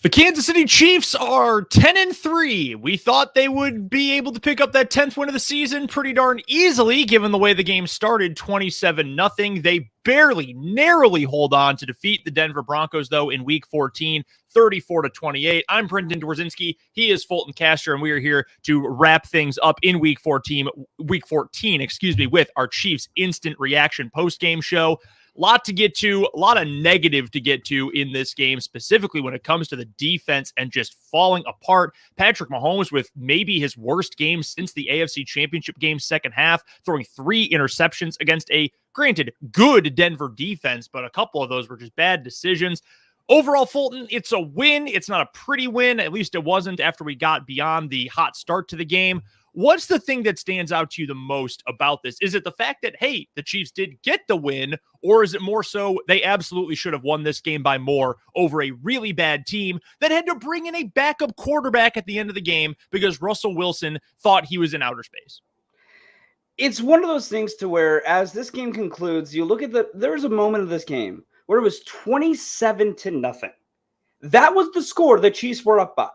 The Kansas City Chiefs are 10-3. We thought they would be able to pick up that 10th win of the season pretty darn easily, given the way the game started, 27-0. They barely, narrowly hold on to defeat the Denver Broncos, though, in Week 14, 34-28. I'm Brendan Dzwierzynski. He is Fulton Caster, and we are here to wrap things up in Week 14, with our Chiefs instant reaction post-game show. Lot to get to, a lot of negative to get to in this game, specifically when it comes to the defense and just falling apart. Patrick Mahomes with maybe his worst game since the AFC Championship game second half, throwing 3 interceptions against a, granted, good Denver defense, but a couple of those were just bad decisions. Overall, Fulton, it's a win. It's not a pretty win. At least it wasn't after we got beyond the hot start to the game. What's the thing that stands out to you the most about this? Is it the fact that, hey, the Chiefs did get the win, or is it more so they absolutely should have won this game by more over a really bad team that had to bring in a backup quarterback at the end of the game because Russell Wilson thought he was in outer space? It's one of those things to where, as this game concludes, you look at there's a moment of this game where it was 27-0. That was the score the Chiefs were up by.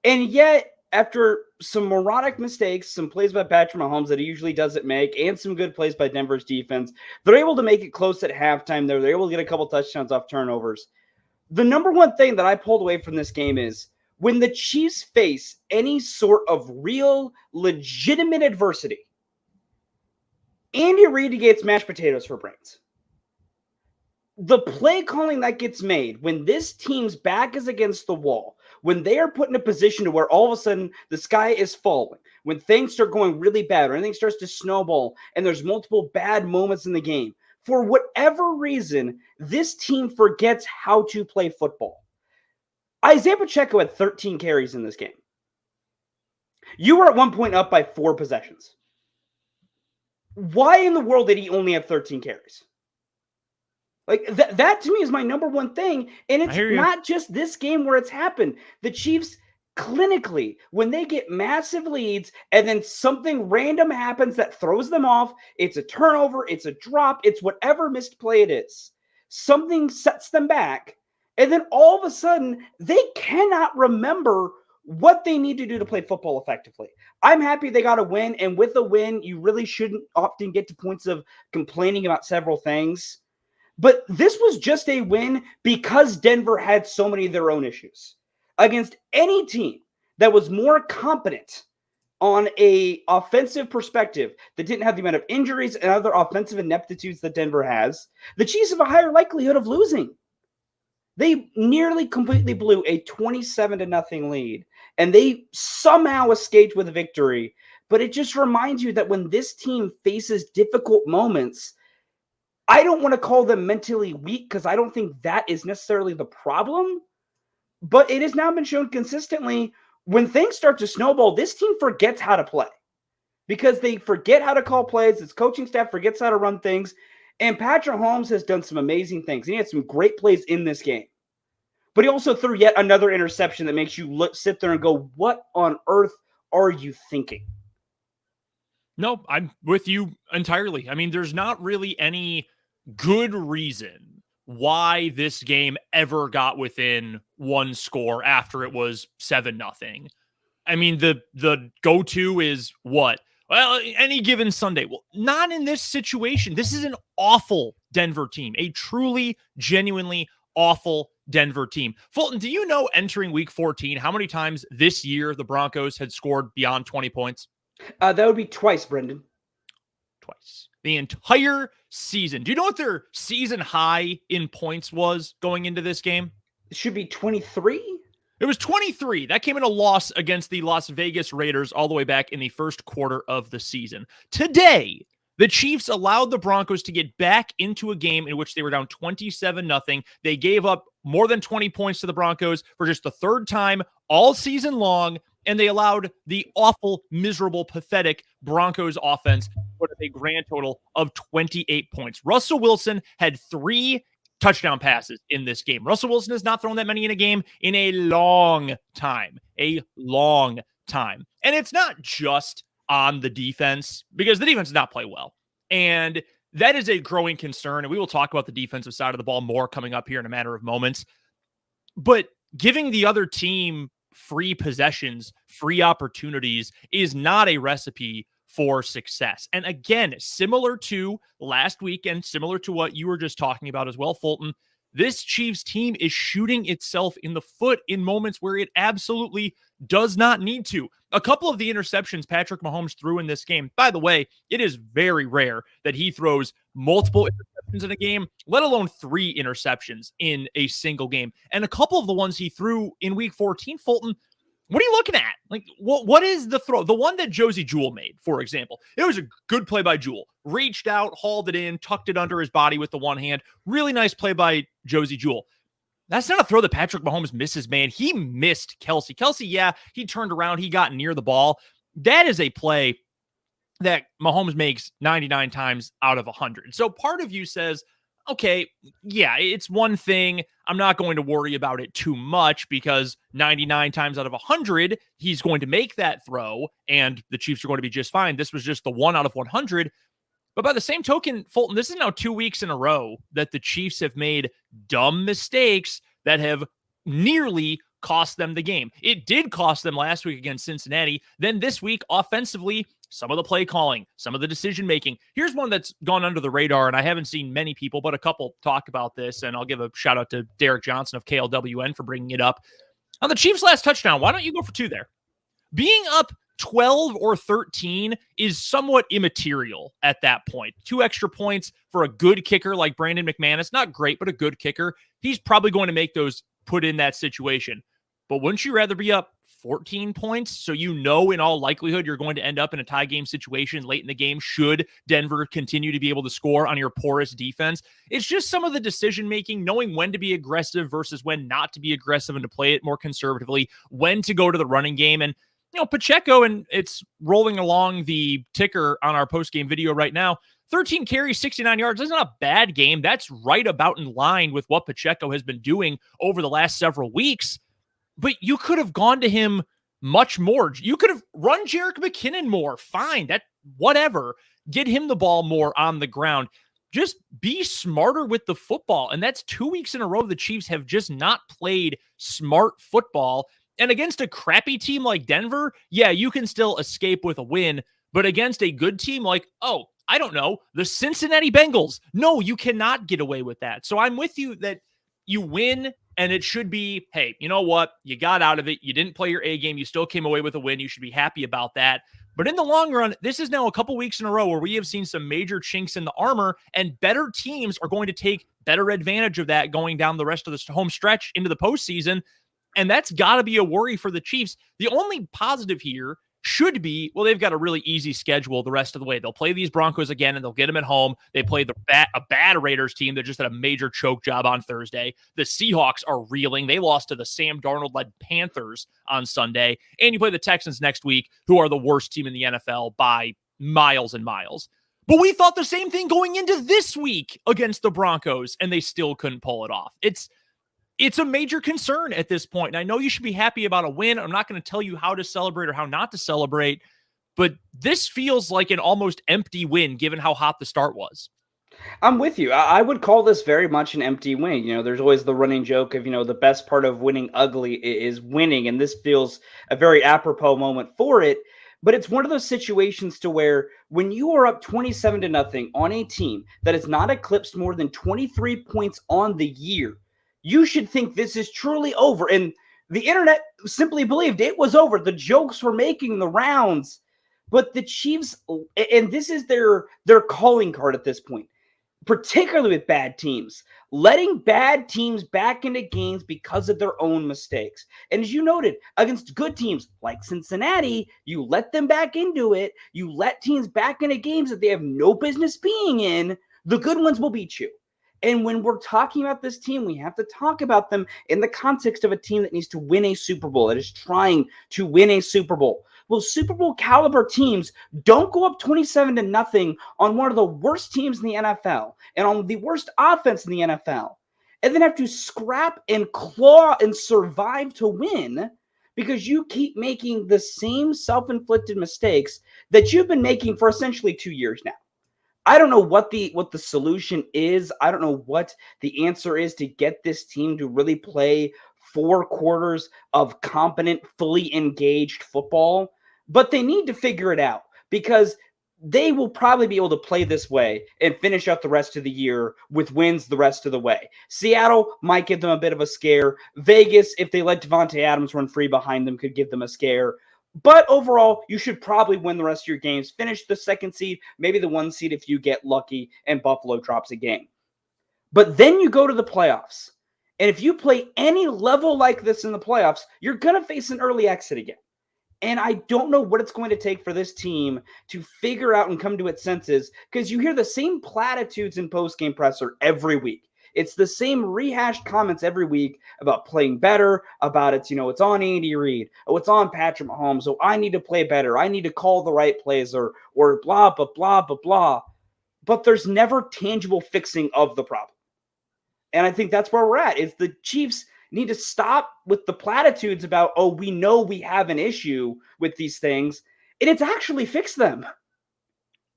And yet, after some moronic mistakes, some plays by Patrick Mahomes that he usually doesn't make, and some good plays by Denver's defense, they're able to make it close at halftime. They're able to get a couple touchdowns off turnovers. The number one thing that I pulled away from this game is when the Chiefs face any sort of real, legitimate adversity, Andy Reid gets mashed potatoes for brains. The play calling that gets made when this team's back is against the wall, when they are put in a position to where all of a sudden the sky is falling, when things start going really bad or anything starts to snowball and there's multiple bad moments in the game, for whatever reason, this team forgets how to play football. Isaiah Pacheco had 13 carries in this game. You were at one point up by 4 possessions. Why in the world did he only have 13 carries? Like, that to me is my number one thing. And it's not just this game where it's happened. The Chiefs, clinically, when they get massive leads and then something random happens that throws them off, it's a turnover, it's a drop, it's whatever missed play it is. Something sets them back. And then all of a sudden, they cannot remember what they need to do to play football effectively. I'm happy they got a win. And with a win, you really shouldn't often get to points of complaining about several things. But this was just a win because Denver had so many of their own issues. Against any team that was more competent on a offensive perspective, that didn't have the amount of injuries and other offensive ineptitudes that Denver has, the Chiefs have a higher likelihood of losing. They nearly completely blew a 27-0 lead, and they somehow escaped with a victory. But it just reminds you that when this team faces difficult moments, I don't want to call them mentally weak because I don't think that is necessarily the problem. But it has now been shown consistently when things start to snowball, this team forgets how to play because they forget how to call plays. Its coaching staff forgets how to run things. And Patrick Mahomes has done some amazing things. He had some great plays in this game. But he also threw yet another interception that makes you sit there and go, what on earth are you thinking? No, I'm with you entirely. I mean, there's not really any good reason why this game ever got within one score after it was 7-0. I mean, the go-to is what? Well, any given Sunday. Well, not in this situation. This is an awful Denver team, a truly, genuinely awful Denver team. Fulton, do you know entering Week 14 how many times this year the Broncos had scored beyond 20 points? That would be twice, Brendan. Twice. The entire season. Do you know what their season high in points was going into this game? It should be 23. It was 23. That came in a loss against the Las Vegas Raiders all the way back in the first quarter of the season. Today, the Chiefs allowed the Broncos to get back into a game in which they were down 27-0. They gave up more than 20 points to the Broncos for just the third time all season long, and they allowed the awful, miserable, pathetic Broncos offense put up a grand total of 28 points. Russell Wilson had 3 touchdown passes in this game. Russell Wilson has not thrown that many in a game in a long time. A long time. And it's not just on the defense, because the defense does not play well. And that is a growing concern. And we will talk about the defensive side of the ball more coming up here in a matter of moments. But giving the other team free possessions, free opportunities is not a recipe for success. And again, similar to last week and similar to what you were just talking about as well, Fulton, this Chiefs team is shooting itself in the foot in moments where it absolutely does not need to. A couple of the interceptions Patrick Mahomes threw in this game, by the way, it is very rare that he throws multiple interceptions in a game, let alone 3 interceptions in a single game. And a couple of the ones he threw in week 14, Fulton, what are you looking at? Like, what is the throw? The one that Josie Jewell made, for example. It was a good play by Jewell. Reached out, hauled it in, tucked it under his body with the one hand. Really nice play by Josie Jewell. That's not a throw that Patrick Mahomes misses, man. He missed Kelsey. Kelsey, yeah, he turned around. He got near the ball. That is a play that Mahomes makes 99 times out of 100. So part of you says, okay, yeah, it's one thing. I'm not going to worry about it too much because 99 times out of 100, he's going to make that throw and the Chiefs are going to be just fine. This was just the 1 out of 100. But by the same token, Fulton, this is now 2 weeks in a row that the Chiefs have made dumb mistakes that have nearly cost them the game. It did cost them last week against Cincinnati. Then this week, offensively, some of the play calling, some of the decision making. Here's one that's gone under the radar, and I haven't seen many people, but a couple talk about this, and I'll give a shout out to Derek Johnson of KLWN for bringing it up. On the Chiefs' last touchdown, why don't you go for 2 there? Being up 12 or 13 is somewhat immaterial at that point. 2 extra points for a good kicker like Brandon McManus. Not great, but a good kicker. He's probably going to make those put in that situation. But wouldn't you rather be up 14 points so you know in all likelihood you're going to end up in a tie game situation late in the game should Denver continue to be able to score on your porous defense? It's just some of the decision making, knowing when to be aggressive versus when not to be aggressive and to play it more conservatively, when to go to the running game. And Pacheco, and it's rolling along the ticker on our post-game video right now, 13 carries, 69 yards. That's not a bad game. That's right about in line with what Pacheco has been doing over the last several weeks. But you could have gone to him much more. You could have run Jerick McKinnon more. Fine. Whatever. Get him the ball more on the ground. Just be smarter with the football. And that's 2 weeks in a row the Chiefs have just not played smart football. And against a crappy team like Denver, yeah, you can still escape with a win. But against a good team like, I don't know, the Cincinnati Bengals, no, you cannot get away with that. So I'm with you that you win, and it should be, hey, you know what? You got out of it. You didn't play your A game. You still came away with a win. You should be happy about that. But in the long run, this is now a couple weeks in a row where we have seen some major chinks in the armor, and better teams are going to take better advantage of that going down the rest of the home stretch into the postseason. And that's got to be a worry for the Chiefs. The only positive here should be, well, they've got a really easy schedule the rest of the way. They'll play these Broncos again, and they'll get them at home. They play a bad Raiders team that just had a major choke job on Thursday. The Seahawks are reeling. They lost to the Sam Darnold-led Panthers on Sunday. And you play the Texans next week, who are the worst team in the NFL by miles and miles. But we thought the same thing going into this week against the Broncos, and they still couldn't pull it off. It's a major concern at this point. And I know you should be happy about a win. I'm not going to tell you how to celebrate or how not to celebrate, but this feels like an almost empty win given how hot the start was. I'm with you. I would call this very much an empty win. There's always the running joke of, the best part of winning ugly is winning. And this feels a very apropos moment for it. But it's one of those situations to where when you are up 27-0 on a team that has not eclipsed more than 23 points on the year, you should think this is truly over. And the internet simply believed it was over. The jokes were making the rounds. But the Chiefs, and this is their calling card at this point, particularly with bad teams, letting bad teams back into games because of their own mistakes. And as you noted, against good teams like Cincinnati, you let them back into it. You let teams back into games that they have no business being in. The good ones will beat you. And when we're talking about this team, we have to talk about them in the context of a team that needs to win a Super Bowl, that is trying to win a Super Bowl. Well, Super Bowl caliber teams don't go up 27-0 on one of the worst teams in the NFL and on the worst offense in the NFL, and then have to scrap and claw and survive to win because you keep making the same self-inflicted mistakes that you've been making for essentially 2 years now. I don't know what the solution is. I don't know what the answer is to get this team to really play 4 quarters of competent, fully engaged football, but they need to figure it out because they will probably be able to play this way and finish out the rest of the year with wins the rest of the way. Seattle might give them a bit of a scare. Vegas, if they let Devontae Adams run free behind them, could give them a scare. But overall, you should probably win the rest of your games, finish the 2nd seed, maybe the 1 seed if you get lucky and Buffalo drops a game. But then you go to the playoffs. And if you play any level like this in the playoffs, you're going to face an early exit again. And I don't know what it's going to take for this team to figure out and come to its senses, because you hear the same platitudes in post-game presser every week. It's the same rehashed comments every week about playing better, about it's on Andy Reid, oh, it's on Patrick Mahomes, so I need to play better, I need to call the right plays, or blah, blah, blah, blah, blah. But there's never tangible fixing of the problem. And I think that's where we're at, is the Chiefs need to stop with the platitudes about, oh, we know we have an issue with these things, and it's actually fix them.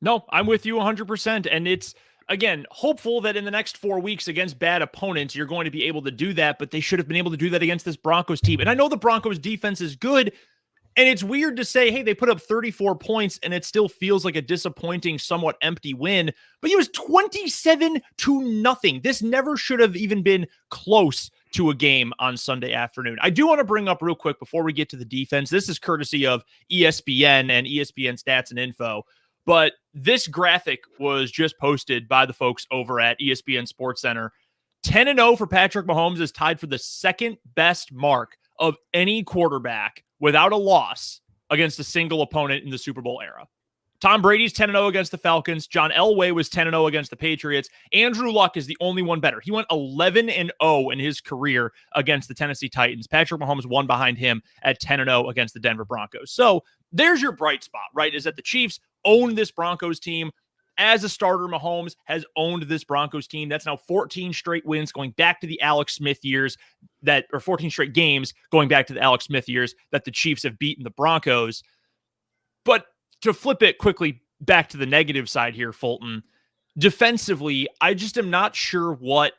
No, I'm with you 100%. And it's, again, hopeful that in the next 4 weeks against bad opponents, you're going to be able to do that, but they should have been able to do that against this Broncos team. And I know the Broncos defense is good, and it's weird to say, hey, they put up 34 points and it still feels like a disappointing, somewhat empty win, but it was 27-0. This never should have even been close to a game on Sunday afternoon. I do want to bring up real quick before we get to the defense. This is courtesy of ESPN and ESPN Stats and Info, but this graphic was just posted by the folks over at ESPN Sports Center. 10-0 for Patrick Mahomes is tied for the 2nd best mark of any quarterback without a loss against a single opponent in the Super Bowl era. Tom Brady's 10-0 against the Falcons. John Elway was 10-0 against the Patriots. Andrew Luck is the only one better. He went 11-0 in his career against the Tennessee Titans. Patrick Mahomes won behind him at 10-0 against the Denver Broncos. So there's your bright spot, right? Is that the Chiefs own this Broncos team. As a starter, Mahomes has owned this Broncos team. That's now 14 straight wins going back to the Alex Smith years, or 14 straight games going back to the Alex Smith years that the Chiefs have beaten the Broncos. But to flip it quickly back to the negative side here, Fulton, defensively, I just am not sure what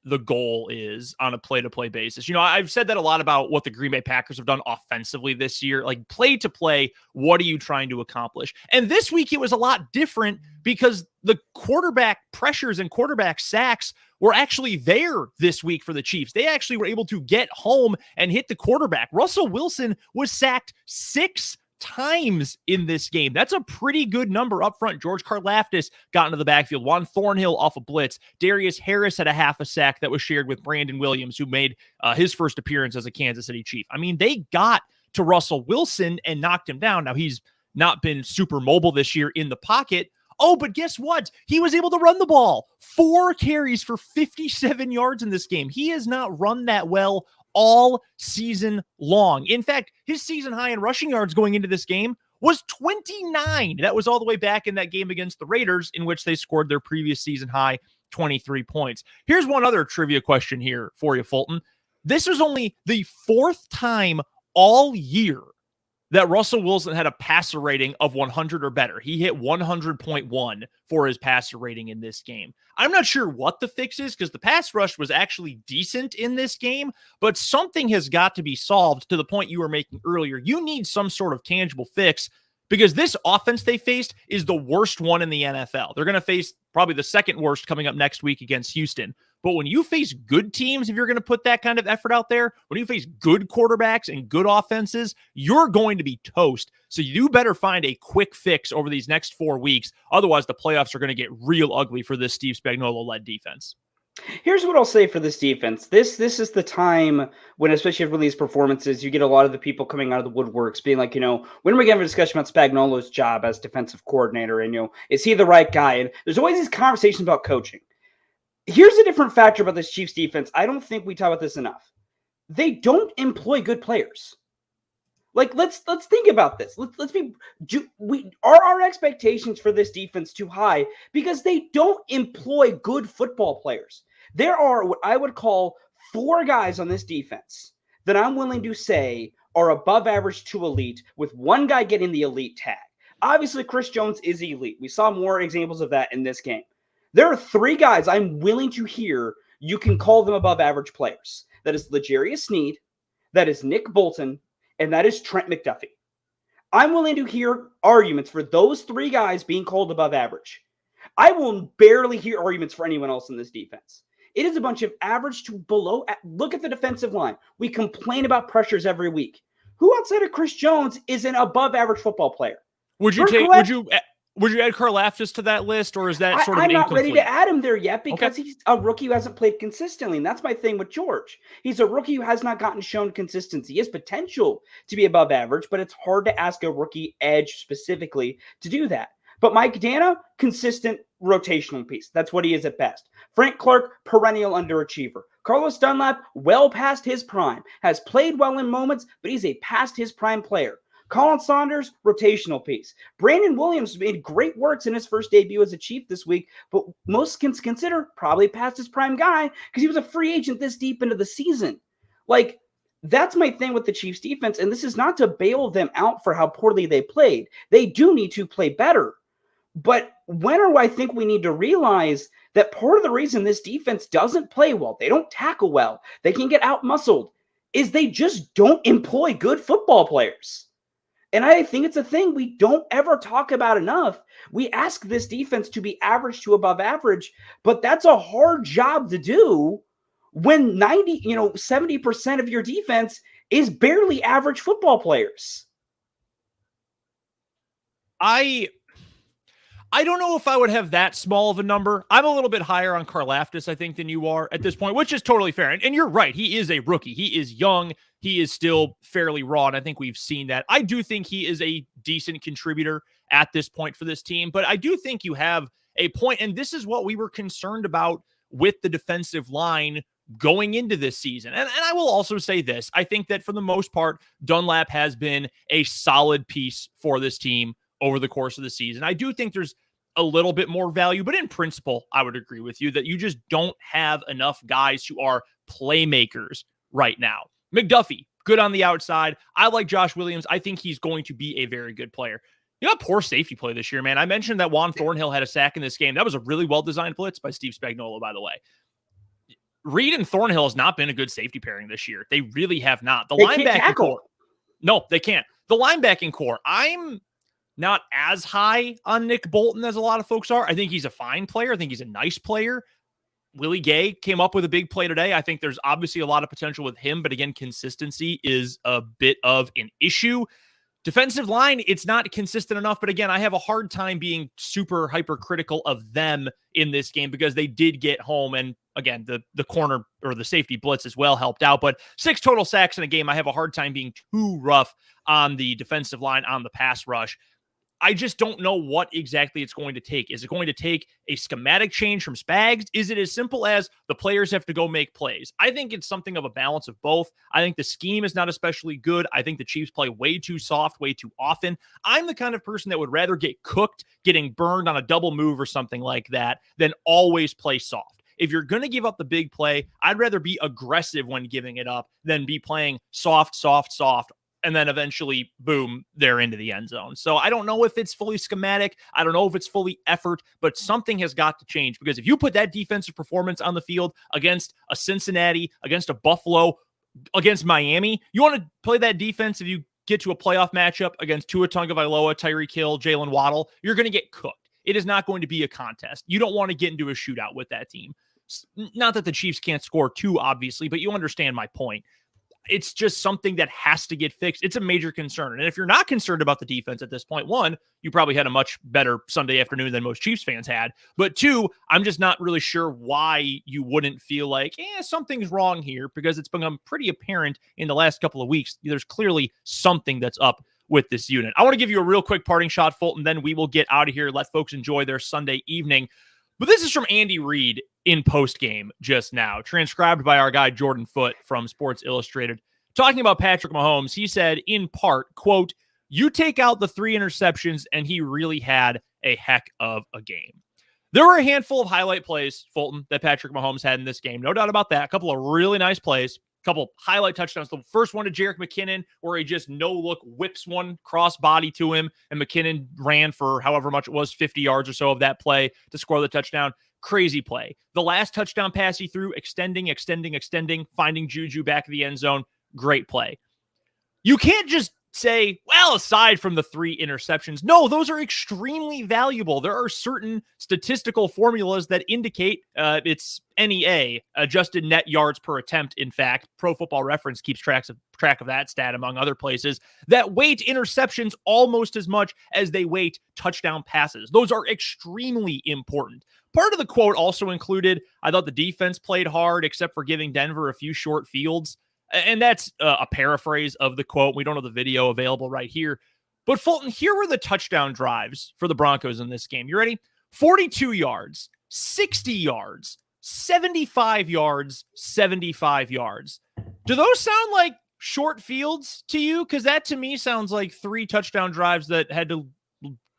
the goal is on a play-to-play basis. I've said that a lot about what the Green Bay Packers have done offensively this year. Like, play-to-play, what are you trying to accomplish? And this week, it was a lot different because the quarterback pressures and quarterback sacks were actually there this week for the Chiefs. They actually were able to get home and hit the quarterback. Russell Wilson was sacked 6 times in this game. That's a pretty good number up front. George Karlaftis got into the backfield. Juan Thornhill off a blitz. Darius Harris had a half a sack that was shared with Brandon Williams, who made his first appearance as a Kansas City Chief. I mean, they got to Russell Wilson and knocked him down. Now, he's not been super mobile this year in the pocket. Oh, but guess what? He was able to run the ball. 4 carries for 57 yards in this game. He has not run that well all season long. In fact, his season high in rushing yards going into this game was 29. That was all the way back in that game against the Raiders, in which they scored their previous season high 23 points. Here's one other trivia question here for you, Fulton. This was only the 4th time all year that Russell Wilson had a passer rating of 100 or better. He hit 100.1 for his passer rating in this game. I'm not sure what the fix is because the pass rush was actually decent in this game, but something has got to be solved to the point you were making earlier. You need some sort of tangible fix because this offense they faced is the worst one in the NFL. They're going to face probably the 2nd worst coming up next week against Houston. But when you face good teams, if you're going to put that kind of effort out there, when you face good quarterbacks and good offenses, you're going to be toast. So you better find a quick fix over these next 4 weeks. Otherwise, the playoffs are going to get real ugly for this Steve Spagnuolo-led defense. Here's what I'll say for this defense. This is the time when, especially after these performances, you get a lot of the people coming out of the woodworks being like, when are we going to have a discussion about Spagnuolo's job as defensive coordinator? And, is he the right guy? And there's always these conversations about coaching. Here's a different factor about this Chiefs defense. I don't think we talk about this enough. They don't employ good players. Like, let's think about this. Are our expectations for this defense too high because they don't employ good football players? There are what I would call 4 guys on this defense that I'm willing to say are above average to elite, with 1 guy getting the elite tag. Obviously, Chris Jones is elite. We saw more examples of that in this game. There are 3 guys I'm willing to hear you can call them above average players. That is L'Jarius Sneed, that is Nick Bolton, and that is Trent McDuffie. I'm willing to hear arguments for those three guys being called above average. I will barely hear arguments for anyone else in this defense. It is a bunch of average to below. Look at the defensive line. We complain about pressures every week. Who outside of Chris Jones is an above average football player? Would you add Karlaftis to that list, or is that sort of I'm not incomplete? ready to add him there yet because he's a rookie who hasn't played consistently, and that's my thing with George. He's a rookie who has not gotten shown consistency. He has potential to be above average, but it's hard to ask a rookie edge specifically to do that. But Mike Dana, consistent rotational piece. That's what he is at best. Frank Clark, perennial underachiever. Carlos Dunlap, well past his prime. Has played well in moments, but he's a past his prime player. Colin Saunders, rotational piece. Brandon Williams made great works in his first debut as a Chief this week, but most can consider probably past his prime guy because he was a free agent this deep into the season. Like, that's my thing with the Chiefs defense, and this is not to bail them out for how poorly they played. They do need to play better. But when do I think we need to realize that part of the reason this defense doesn't play well, they don't tackle well, they can get out-muscled, is they just don't employ good football players. And I think it's a thing we don't ever talk about enough. We ask this defense to be average to above average, but that's a hard job to do when 70% of your defense is barely average football players. I don't know if I would have that small of a number. I'm a little bit higher on Karlaftis, I think, than you are at this point, which is totally fair. And you're right. He is a rookie. He is young. He is still fairly raw, and I think we've seen that. I do think he is a decent contributor at this point for this team, but I do think you have a point, and this is what we were concerned about with the defensive line going into this season. And I will also say this. I think that for the most part, Dunlap has been a solid piece for this team over the course of the season. I do think there's a little bit more value, but in principle, I would agree with you that you just don't have enough guys who are playmakers right now. McDuffie, good on the outside. I like Josh Williams. I think he's going to be a very good player. You got poor safety play this year, man. I mentioned that Juan Thornhill had a sack in this game. That was a really well-designed blitz by Steve Spagnuolo, by the way. Reed and Thornhill has not been a good safety pairing this year. They really have not. The linebacking core. No, they can't. The linebacking core, I'm not as high on Nick Bolton as a lot of folks are. I think he's a fine player. I think he's a nice player. Willie Gay came up with a big play today. I think there's obviously a lot of potential with him, but again, consistency is a bit of an issue. Defensive line, it's not consistent enough, but again, I have a hard time being super hypercritical of them in this game because they did get home, and again, the corner or the safety blitz as well helped out, but 6 total sacks in a game, I have a hard time being too rough on the defensive line on the pass rush. I just don't know what exactly it's going to take. Is it going to take a schematic change from Spags? Is it as simple as the players have to go make plays? I think it's something of a balance of both. I think the scheme is not especially good. I think the Chiefs play way too soft, way too often. I'm the kind of person that would rather get cooked, getting burned on a double move or something like that, than always play soft. If you're going to give up the big play, I'd rather be aggressive when giving it up than be playing soft, and then eventually, boom, they're into the end zone. So I don't know if it's fully schematic. I don't know if it's fully effort, but something has got to change because if you put that defensive performance on the field against a Cincinnati, against a Buffalo, against Miami, you want to play that defense if you get to a playoff matchup against Tua Tagovailoa, Tyreek Hill, Jalen Waddle, you're going to get cooked. It is not going to be a contest. You don't want to get into a shootout with that team. Not that the Chiefs can't score too, obviously, but you understand my point. It's just something that has to get fixed. It's a major concern. And if you're not concerned about the defense at this point, one, you probably had a much better Sunday afternoon than most Chiefs fans had. But two, I'm just not really sure why you wouldn't feel like, something's wrong here, because it's become pretty apparent in the last couple of weeks. There's clearly something that's up with this unit. I want to give you a real quick parting shot, Fulton, then we will get out of here, let folks enjoy their Sunday evening. But this is from Andy Reid in postgame just now, transcribed by our guy Jordan Foote from Sports Illustrated. Talking about Patrick Mahomes, he said, in part, quote, "You take out the 3 interceptions, and he really had a heck of a game." There were a handful of highlight plays, Fulton, that Patrick Mahomes had in this game. No doubt about that. A couple of really nice plays. Couple highlight touchdowns. The first one to Jerick McKinnon, where he just no-look whips one cross-body to him, and McKinnon ran for however much it was, 50 yards or so of that play to score the touchdown. crazy play. The last touchdown pass he threw, extending, finding Juju back of the end zone, great play. You can't just say, well, aside from the 3 interceptions, no, those are extremely valuable. There are certain statistical formulas that indicate it's NEA, adjusted net yards per attempt. In fact, Pro Football Reference keeps track of that stat, among other places, that weight interceptions almost as much as they weight touchdown passes. Those are extremely important. Part of the quote also included, I thought the defense played hard, except for giving Denver a few short fields. And that's a paraphrase of the quote. We don't have the video available right here. But Fulton, here were the touchdown drives for the Broncos in this game. You ready? 42 yards, 60 yards, 75 yards, 75 yards. Do those sound like short fields to you? Because that to me sounds like 3 touchdown drives that had to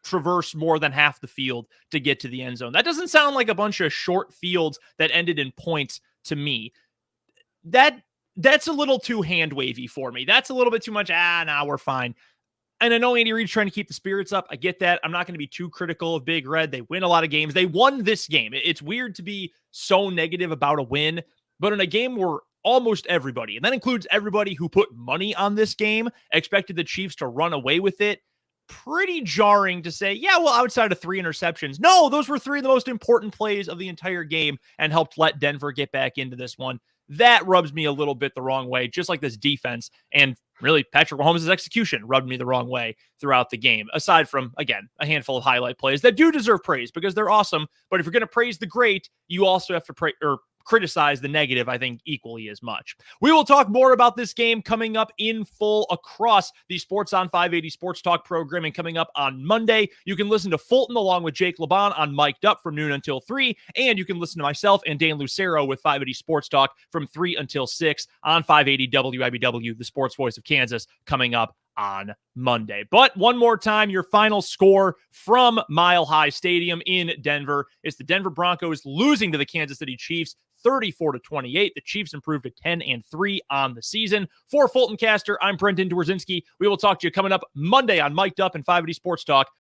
traverse more than half the field to get to the end zone. That doesn't sound like a bunch of short fields that ended in points to me. That's a little too hand-wavy for me. That's a little bit too much, nah, we're fine. And I know Andy Reid's trying to keep the spirits up. I get that. I'm not going to be too critical of Big Red. They win a lot of games. They won this game. It's weird to be so negative about a win, but in a game where almost everybody, and that includes everybody who put money on this game, expected the Chiefs to run away with it, pretty jarring to say, yeah, well, outside of 3 interceptions, no, those were 3 of the most important plays of the entire game and helped let Denver get back into this one. That rubs me a little bit the wrong way, just like this defense. And really, Patrick Mahomes' execution rubbed me the wrong way throughout the game, aside from, again, a handful of highlight plays that do deserve praise because they're awesome. But if you're going to praise the great, you also have to criticize the negative, I think, equally as much. We will talk more about this game coming up in full across the Sports on 580 Sports Talk programming coming up on Monday. You can listen to Fulton along with Jake Laban on Mic'd Up from noon until 3, and you can listen to myself and Dan Lucero with 580 Sports Talk from 3 until 6 on 580 WIBW, the sports voice of Kansas, coming up on Monday. But one more time, your final score from Mile High Stadium in Denver is the Denver Broncos losing to the Kansas City Chiefs 34-28. The Chiefs improved to 10-3 on the season. For Fulton Caster, I'm Brendan Dzwierzynski. We will talk to you coming up Monday on Mic'd Up and 580 Sports Talk